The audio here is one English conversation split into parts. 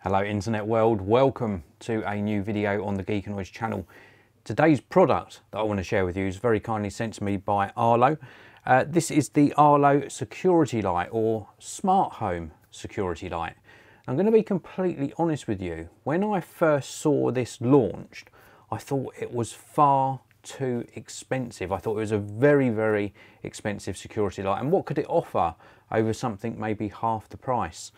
Hello internet world, welcome to a new video on the Geekanoids channel. Today's product that I want to share with you is very kindly sent to me by Arlo. This is the Arlo Security Light, or Smart Home Security Light. I'm going to be completely honest with you. When I first saw this launched, I thought it was far too expensive. I thought it was a very expensive security light, and what could it offer over something maybe half the price?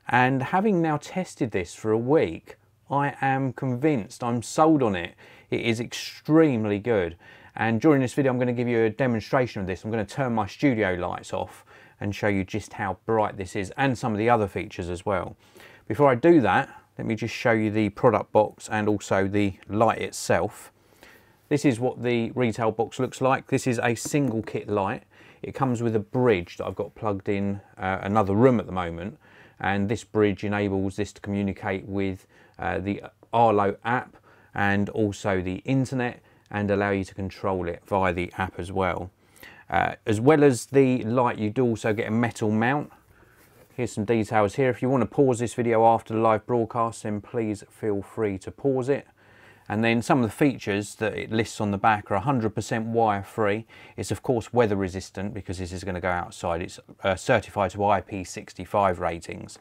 And having now tested this for a week, I am convinced, I'm sold on it. It is extremely good. And during this video, I'm going to give you a demonstration of this. I'm going to turn my studio lights off and show you just how bright this is and some of the other features as well. Before I do that, let me just show you the product box and also the light itself. This is what the retail box looks like. This is a single kit light. It comes with a bridge that I've got plugged in another room at the moment. And this bridge enables this to communicate with the Arlo app and also the internet, and allow you to control it via the app as well. As well as the light, you do also get a metal mount. Here's some details here. If you want to pause this video after the live broadcast, then please feel free to pause it. And then some of the features that it lists on the back are 100% wire free. It's of course weather resistant because this is going to go outside. It's certified to IP65 ratings.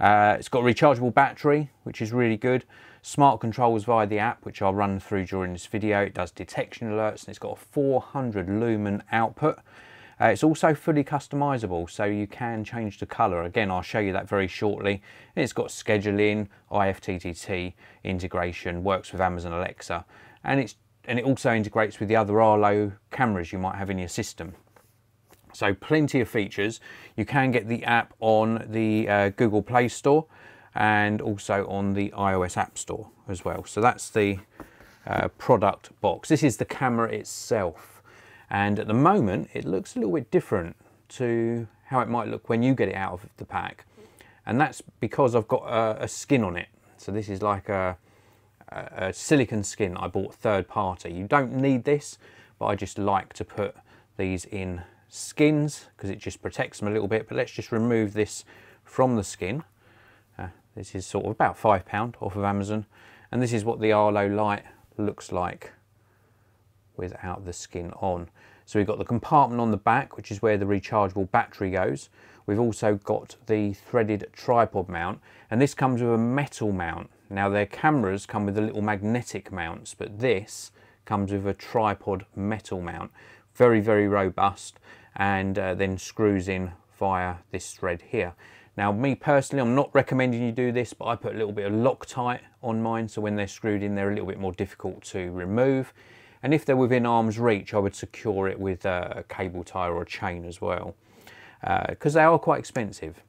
It's got a rechargeable battery, which is really good. Smart controls via the app, which I'll run through during this video. It does detection alerts, and it's got a 400 lumen output. It's also fully customizable, so you can change the color. Again, I'll show you that very shortly. And it's got scheduling, IFTTT integration, works with Amazon Alexa, and it also integrates with the other Arlo cameras you might have in your system. So plenty of features. You can get the app on the Google Play Store and also on the iOS App Store as well. So that's the product box. This is the camera itself. And at the moment, it looks a little bit different to how it might look when you get it out of the pack. And that's because I've got a skin on it. So this is like a silicone skin I bought third party. You don't need this, but I just like to put these in skins because it just protects them a little bit. But let's just remove this from the skin. This is sort of about £5 off of Amazon. And this is what the Arlo light looks like without the skin on. So we've got the compartment on the back, which is where the rechargeable battery goes. We've also got the threaded tripod mount, and this comes with a metal mount. Now their cameras come with the little magnetic mounts, but this comes with a tripod metal mount. Very robust, and then screws in via this thread here. Now me personally, I'm not recommending you do this, but I put a little bit of Loctite on mine, so when they're screwed in, they're a little bit more difficult to remove. And if they're within arm's reach, I would secure it with a cable tie or a chain as well, because they are quite expensive.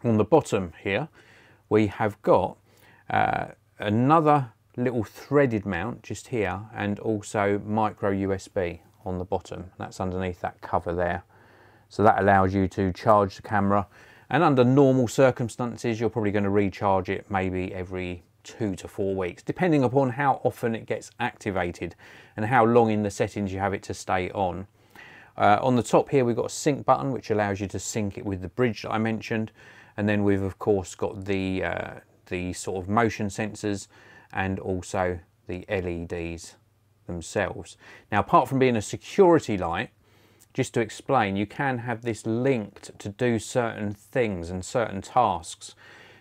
On the bottom here, we have got another little threaded mount just here, and also micro USB on the bottom. That's underneath that cover there. So that allows you to charge the camera. And under normal circumstances, you're probably going to recharge it maybe every 2 to 4 weeks, depending upon how often it gets activated and how long in the settings you have it to stay on. On the top here, we've got a sync button, which allows you to sync it with the bridge that I mentioned. And then we've of course got the sort of motion sensors and also the LEDs themselves. Now, apart from being a security light, just to explain, you can have this linked to do certain things and certain tasks.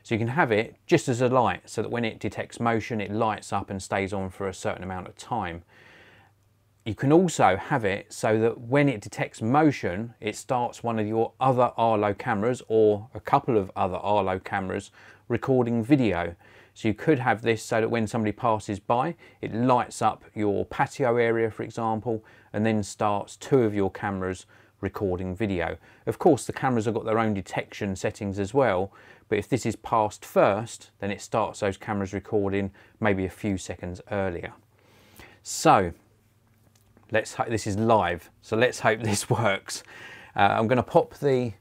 So you can have it just as a light, so that when it detects motion, it lights up and stays on for a certain amount of time. You can also have it so that when it detects motion, it starts one of your other Arlo cameras or a couple of other Arlo cameras recording video. So you could have this so that when somebody passes by, it lights up your patio area, for example, and then starts 2 of your cameras recording video. Of course, the cameras have got their own detection settings as well, but if this is passed first, then it starts those cameras recording maybe a few seconds earlier. So let's hope this is live, so let's hope this works. I'm going to pop the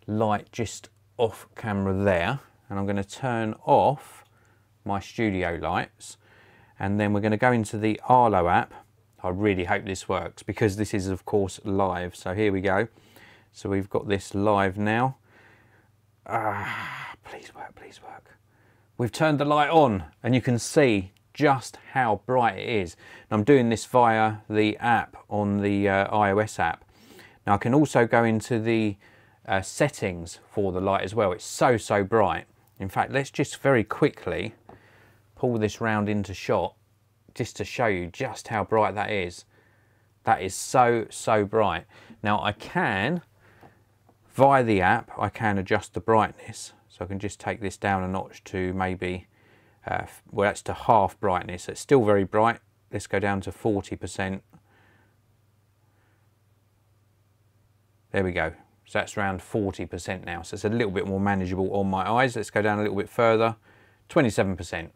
light just off camera there, and I'm going to turn off my studio lights, and then we're going to go into the Arlo app. I really hope this works because this is of course live. So here we go. So we've got this live now. Please work, please work. we've turned the light on and you can see just how bright it is. And I'm doing this via the app on the iOS app. Now I can also go into the settings for the light as well. It's so bright. In fact, let's just very quickly pull this round into shot just to show you just how bright that is. That is so bright. Now I can, via the app, I can adjust the brightness. So I can just take this down a notch to maybe, well, that's to half brightness. It's still very bright. Let's go down to 40%. There we go. So that's around 40% now. So it's a little bit more manageable on my eyes. Let's go down a little bit further. 27%.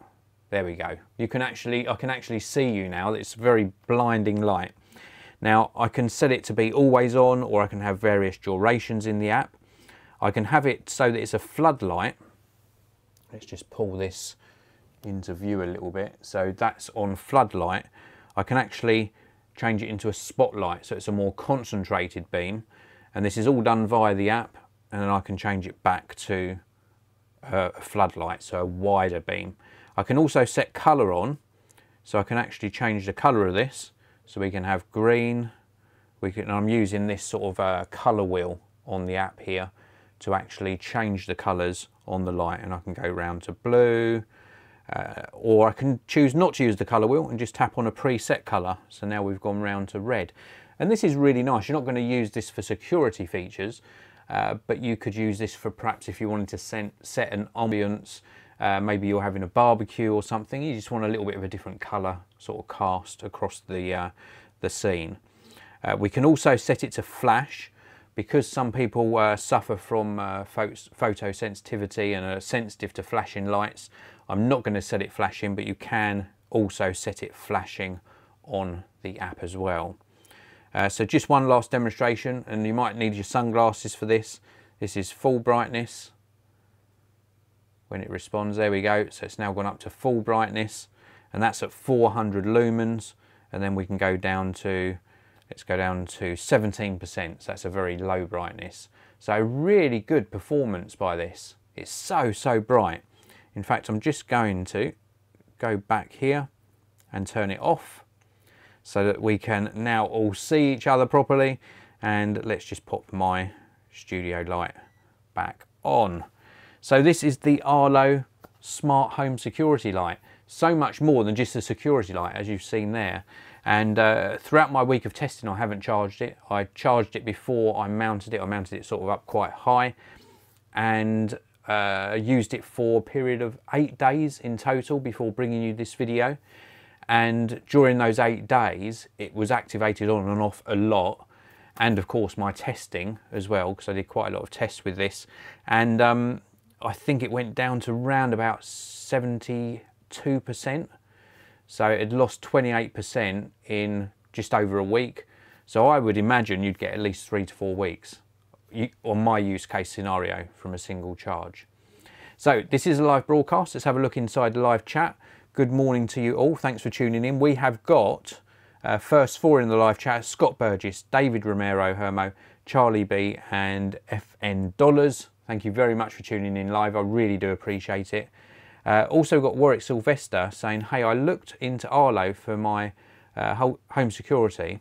There we go. I can actually see you now. It's very blinding light. Now I can set it to be always on, or I can have various durations in the app. I can have it so that it's a floodlight. Let's just pull this into view a little bit. So that's on floodlight. I can actually change it into a spotlight, so it's a more concentrated beam. And this is all done via the app, and then I can change it back to a floodlight, so a wider beam. I can also set colour on, so I can actually change the colour of this. So we can have green, I'm using this sort of colour wheel on the app here to actually change the colours on the light, and I can go round to blue, or I can choose not to use the colour wheel and just tap on a preset colour. So now we've gone round to red. And this is really nice. You're not going to use this for security features, but you could use this for perhaps if you wanted to set an ambience, maybe you're having a barbecue or something, you just want a little bit of a different colour sort of cast across the scene. We can also set it to flash, because some people suffer from photosensitivity and are sensitive to flashing lights. I'm not going to set it flashing, but you can also set it flashing on the app as well. So just one last demonstration, and you might need your sunglasses for this. This is full brightness. When it responds, there we go. So it's now gone up to full brightness, and that's at 400 lumens. And then we can go down to, let's go down to 17%. So that's a very low brightness. So really good performance by this. It's so bright. In fact, I'm just going to go back here and turn it off so that we can now all see each other properly. And let's just pop my studio light back on. So this is the Arlo Smart Home Security Light. So much more than just a security light, as you've seen there. And throughout my week of testing, I haven't charged it. I charged it before I mounted it. I mounted it sort of up quite high, and used it for a period of 8 days in total before bringing you this video. And during those 8 days, it was activated on and off a lot. And of course my testing as well, because I did quite a lot of tests with this. And I think it went down to round about 72%. So it had lost 28% in just over a week. So I would imagine you'd get at least 3 to 4 weeks on my use case scenario from a single charge. So this is a live broadcast. Let's have a look inside the live chat. Good morning to you all. Thanks for tuning in. We have got first 4 in the live chat: Scott Burgess, David Romero, Hermo, Charlie B and FN Dollars. Thank you very much for tuning in live. I really do appreciate it. Also got Warwick Sylvester saying, hey, I looked into Arlo for my home security,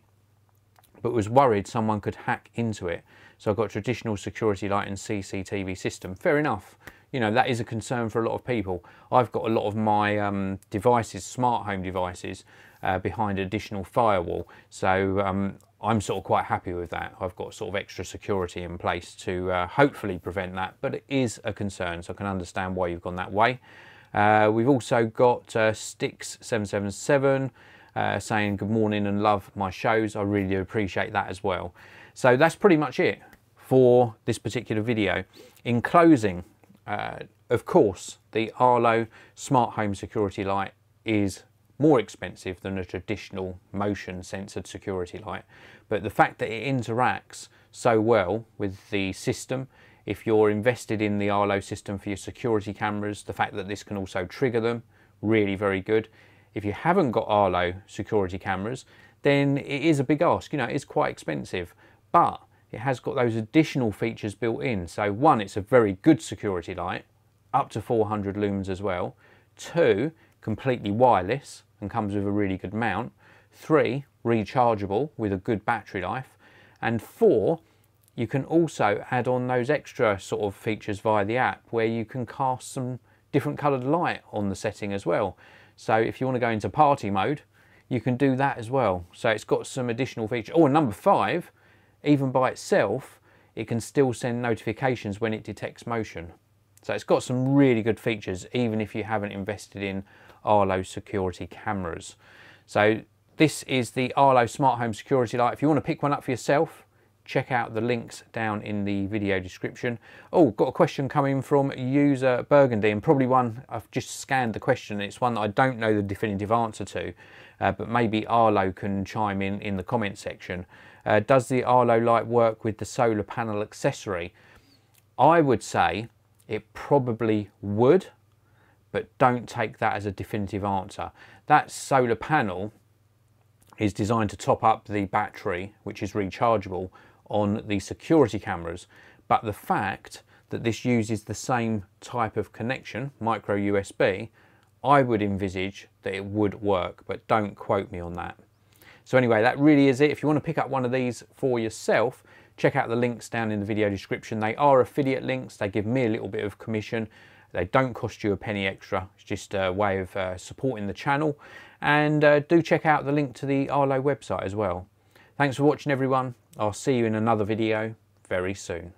but was worried someone could hack into it. So I've got a traditional security light and CCTV system. Fair enough. You know, that is a concern for a lot of people. I've got a lot of my devices, smart home devices, behind additional firewall. So I'm sort of quite happy with that. I've got sort of extra security in place to hopefully prevent that, but it is a concern, so I can understand why you've gone that way. We've also got Stix777 saying good morning and love my shows. I really do appreciate that as well. So that's pretty much it for this particular video. In closing, of course, the Arlo Smart Home Security Light is more expensive than a traditional motion sensored security light, but the fact that it interacts so well with the system, if you're invested in the Arlo system for your security cameras, the fact that this can also trigger them, really very good. If you haven't got Arlo security cameras, then it is a big ask. You know, it's quite expensive, but it has got those additional features built in. So one, it's a very good security light, up to 400 lumens as well. 2, completely wireless and comes with a really good mount. 3, rechargeable with a good battery life. And 4, you can also add on those extra sort of features via the app where you can cast some different coloured light on the setting as well. So if you want to go into party mode, you can do that as well. So it's got some additional features. Oh, and number 5, even by itself, it can still send notifications when it detects motion. So it's got some really good features, even if you haven't invested in Arlo security cameras. So this is the Arlo Smart Home Security Light. If you want to pick one up for yourself, check out the links down in the video description. Oh, got a question coming from user Burgundy, and probably one, I've just scanned the question. It's one that I don't know the definitive answer to, but maybe Arlo can chime in the comment section. Does the Arlo light work with the solar panel accessory? I would say it probably would, but don't take that as a definitive answer. That solar panel is designed to top up the battery, which is rechargeable, on the security cameras, but the fact that this uses the same type of connection, micro USB, I would envisage that it would work, but don't quote me on that. So anyway, that really is it. If you want to pick up one of these for yourself, check out the links down in the video description. They are affiliate links. They give me a little bit of commission. They don't cost you a penny extra. It's just a way of supporting the channel. And do check out the link to the Arlo website as well. Thanks for watching, everyone. I'll see you in another video very soon.